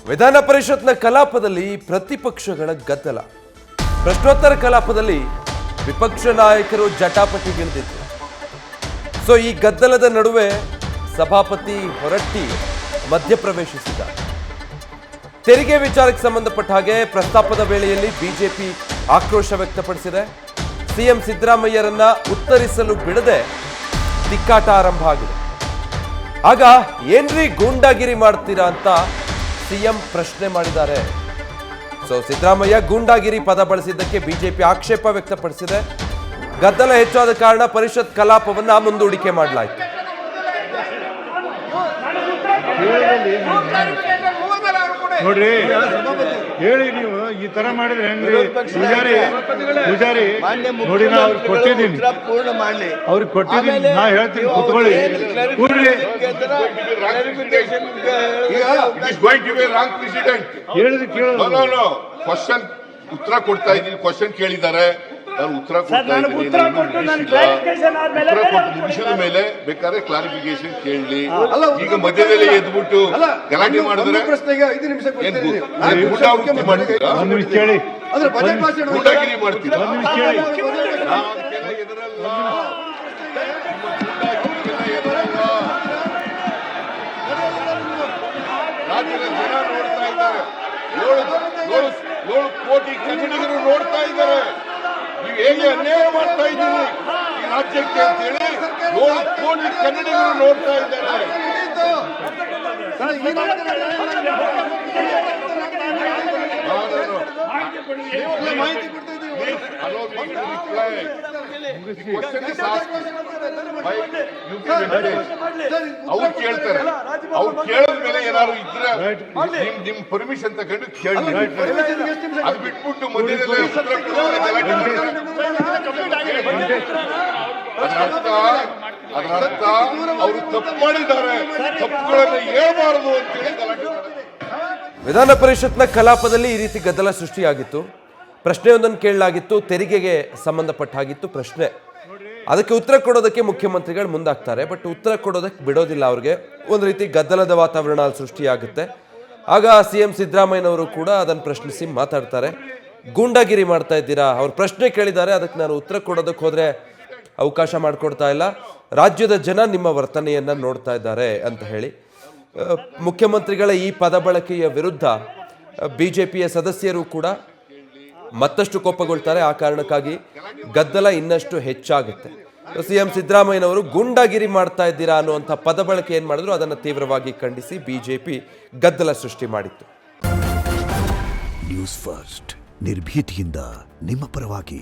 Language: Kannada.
ವಿಧಾನ ಪರಿಷತ್ನ ಕಲಾಪದಲ್ಲಿ ಪ್ರತಿಪಕ್ಷಗಳ ಗದ್ದಲ. ಪ್ರಶ್ನೋತ್ತರ ಕಲಾಪದಲ್ಲಿ ವಿಪಕ್ಷ ನಾಯಕರು ಜಟಾಪಟಿಗಿಳಿದಿದ್ರು. ಸೊ ಈ ಗದ್ದಲದ ನಡುವೆ ಸಭಾಪತಿ ಹೊರಟ್ಟಿ ಮಧ್ಯಪ್ರವೇಶಿಸಿದ. ತೆರಿಗೆ ವಿಚಾರಕ್ಕೆ ಸಂಬಂಧಪಟ್ಟ ಹಾಗೆ ಪ್ರಸ್ತಾಪದ ವೇಳೆಯಲ್ಲಿ ಬಿಜೆಪಿ ಆಕ್ರೋಶ ವ್ಯಕ್ತಪಡಿಸಿದೆ. ಸಿಎಂ ಸಿದ್ದರಾಮಯ್ಯರನ್ನ ಉತ್ತರಿಸಲು ಬಿಡದೆ ತಿಕ್ಕಾಟ ಆರಂಭ ಆಗಿದೆ. ಆಗ ಏನ್ರಿ ಗೂಂಡಾಗಿರಿ ಮಾಡ್ತೀರಾ ಅಂತ ಸಿಎಂ ಪ್ರಶ್ನೆ ಮಾಡಿದ್ದಾರೆ. ಸೊ ಸಿದ್ದರಾಮಯ್ಯ ಗೂಂಡಾಗಿರಿ ಪದ ಬಳಸಿದ್ದಕ್ಕೆ ಬಿಜೆಪಿ ಆಕ್ಷೇಪ ವ್ಯಕ್ತಪಡಿಸಿದೆ. ಗದ್ದಲ ಹೆಚ್ಚಾದ ಕಾರಣ ಪರಿಷತ್ ಕಲಾಪವನ್ನ ಮುಂದೂಡಿಕೆ ಮಾಡಲಾಯಿತು. ನೋಡ್ರಿ, ಹೇಳಿ ನೀವು ಈ ತರ ಮಾಡಿದ್ರೆ ಹೆಂಗ್ರಿ? ಪೂಜಾರಿ ನೋಡಿ, ನಾ ಅವ್ರಿಗೆ ಕೊಟ್ಟಿದ್ದೀನಿ, ಅವ್ರಿಗೆ ಕೊಟ್ಟಿದ್ದೀನಿ, ನಾ ಹೇಳ್ತೀನಿ, ಕುತ್ಕೊಳ್ಳಿ. ಕೂಡ್ರಿ, ಹೇಳಿದ್ರೆ ಕೇಳೋದು. ಕ್ವಶನ್ ಉತ್ತರ ಕೊಡ್ತಾ ಇದ್ದೀನಿ. ಕ್ವಶನ್ ಕೇಳಿದ್ದಾರೆ, ನಾನು ಉತ್ತರ ಕೊಡ್ತಾ ಇದ್ದೀನಿ. ಮುಗಿಸಿದ ಮೇಲೆ ಬೇಕಾದ್ರೆ ಕ್ಲಾರಿಫಿಕೇಶನ್ ಕೇಳಲಿ. ಈಗ ಮಧ್ಯದಲ್ಲಿ ಎದ್ಬಿಟ್ಟು ಗಲಾಟೆ ಮಾಡಿದ್ರೆ ಗೂಂಡಾಗಿರಿ ಮಾಡ್ತೀರಾ? ರಾಜ್ಯದ ಜನ ನೋಡ್ತಾ ಇದ್ದಾರೆ. 7 ಕೋಟಿ ಕನ್ನಡಿಗರು ನೋಡ್ತಾ ಇದ್ದಾರೆ. ನೀವು ಹೇಗೆ ಅನ್ಯಾಯ ಮಾಡ್ತಾ ಇದ್ದೀರಿ ಈ ರಾಜ್ಯಕ್ಕೆ ಅಂತ ಹೇಳಿ 7 ಕೋಟಿ ಕನ್ನಡಿಗರು ನೋಡ್ತಾ ಇದ್ದಾರೆ. ಅವ್ರು ಕೇಳ್ತಾರೆ, ಅವ್ರು ಕೇಳಿದ ಮೇಲೆ ಏನಾದ್ರು ಇದ್ರೆ ನಿಮ್ ಪರ್ಮಿಷನ್ ತಗೊಂಡು ಕೇಳಿ. ಅದು ಬಿಟ್ಬಿಟ್ಟು ಮಧ್ಯದಲ್ಲಿ ಅದರ ಅರ್ಥ ಅವರು ತಪ್ಪು ಮಾಡಿದ್ದಾರೆ, ತಪ್ಪುಗಳನ್ನು ಹೇಳ್ಬಾರದು ಅಂತೇಳಿ ಗಲಾಟೆ. ವಿಧಾನ ಪರಿಷತ್ನ ಕಲಾಪದಲ್ಲಿ ಈ ರೀತಿ ಗದ್ದಲ ಸೃಷ್ಟಿಯಾಗಿತ್ತು. ಪ್ರಶ್ನೆಯೊಂದನ್ನು ಕೇಳಲಾಗಿತ್ತು, ತೆರಿಗೆಗೆ ಸಂಬಂಧಪಟ್ಟ ಹಾಗಿತ್ತು ಪ್ರಶ್ನೆ. ಅದಕ್ಕೆ ಉತ್ತರ ಕೊಡೋದಕ್ಕೆ ಮುಖ್ಯಮಂತ್ರಿಗಳು ಮುಂದಾಗ್ತಾರೆ, ಬಟ್ ಉತ್ತರ ಕೊಡೋದಕ್ಕೆ ಬಿಡೋದಿಲ್ಲ. ಅವ್ರಿಗೆ ಒಂದು ರೀತಿ ಗದ್ದಲದ ವಾತಾವರಣ ಸೃಷ್ಟಿಯಾಗುತ್ತೆ. ಆಗ ಸಿಎಂ ಸಿದ್ದರಾಮಯ್ಯನವರು ಕೂಡ ಅದನ್ನು ಪ್ರಶ್ನಿಸಿ ಮಾತಾಡ್ತಾರೆ. ಗೂಂಡಾಗಿರಿ ಮಾಡ್ತಾ ಇದ್ದೀರಾ, ಅವ್ರು ಪ್ರಶ್ನೆ ಕೇಳಿದ್ದಾರೆ, ಅದಕ್ಕೆ ನಾನು ಉತ್ತರ ಕೊಡೋದಕ್ಕೆ ಹೋದರೆ ಅವಕಾಶ ಮಾಡಿಕೊಡ್ತಾ ಇಲ್ಲ, ರಾಜ್ಯದ ಜನ ನಿಮ್ಮ ವರ್ತನೆಯನ್ನು ನೋಡ್ತಾ ಇದ್ದಾರೆ ಅಂತ ಹೇಳಿ ಮುಖ್ಯಮಂತ್ರಿಗಳ ಈ ಪದ ಬಳಕೆಯ ವಿರುದ್ಧ ಬಿಜೆಪಿಯ ಸದಸ್ಯರು ಕೂಡ ಮತ್ತಷ್ಟು ಕೋಪಗೊಳ್ತಾರೆ. ಆ ಕಾರಣಕ್ಕಾಗಿ ಗದ್ದಲ ಇನ್ನಷ್ಟು ಹೆಚ್ಚಾಗುತ್ತೆ. ಸಿಎಂ ಸಿದ್ದರಾಮಯ್ಯನವರು ಗೂಂಡಾಗಿರಿ ಮಾಡ್ತಾ ಇದ್ದೀರಾ ಅನ್ನುವಂಥ ಪದ ಬಳಕೆ ಏನು ಮಾಡಿದ್ರು ಅದನ್ನು ತೀವ್ರವಾಗಿ ಖಂಡಿಸಿ ಬಿಜೆಪಿ ಗದ್ದಲ ಸೃಷ್ಟಿ ಮಾಡಿತ್ತು. ನ್ಯೂಸ್ ಫಸ್ಟ್ ನಿರ್ಭೀತಿಯಿಂದ ನಿಮ್ಮ ಪರವಾಗಿ.